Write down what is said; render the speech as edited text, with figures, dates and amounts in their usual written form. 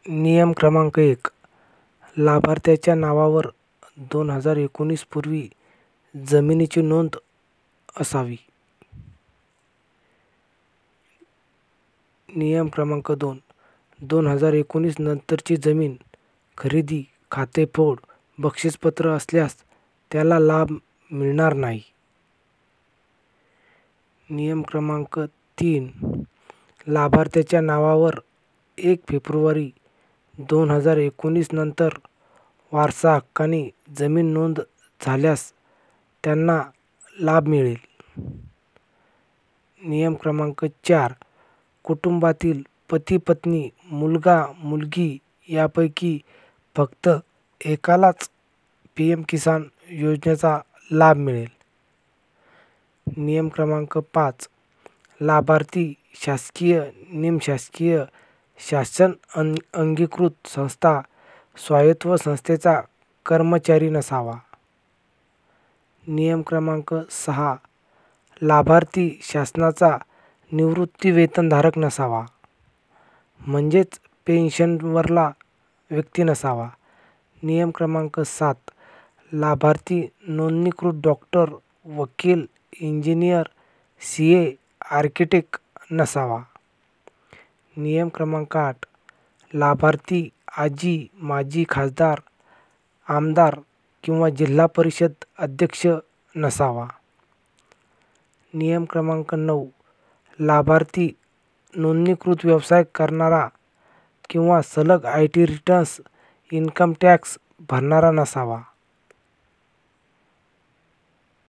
नियम क्रमांक 1. लाभार्थ्याच्या नावावर 2019 पूर्वी जमिनीची नोंद असावी. नियम क्रमांक 2. 2019 नंतरची जमीन खरेदी, खातेफोड, बक्षीसपत्र असल्यास त्याला लाभ मिळणार नाही. नियम क्रमांक 3. लाभार्थ्याच्या नावावर 1 फेब्रुवारी 2019 नंतर वारसा हक्काने जमीन नोंद झाल्यास त्यांना लाभ मिळेल. नियम क्रमांक 4. कुटुंबातील पती पत्नी, मुलगा मुलगी यापैकी फक्त एकालाच PM किसान योजनेचा लाभ मिळेल. नियम क्रमांक 5. लाभार्थी शासकीय, निमशासकीय, शासन अंगीकृत संस्था, स्वायत्त संस्थेचा कर्मचारी नसावा. नियम क्रमांक 6. लाभार्थी शासनाचा निवृत्तीवेतनधारक नसावा, म्हणजेच पेन्शनवरला व्यक्ती नसावा. नियम क्रमांक 7. लाभार्थी नोंदणीकृत डॉक्टर, वकील, इंजिनियर, CA, आर्किटेक्ट नसावा. नियम क्रमांक 8. लाभार्थी आजी माजी खासदार, आमदार किंवा जिल्हा परिषद अध्यक्ष नसावा. नियम क्रमांक 9. लाभार्थी नोंदणीकृत व्यवसाय करणारा किंवा सलग IT रिटर्न्स, इन्कम टॅक्स भरणारा नसावा.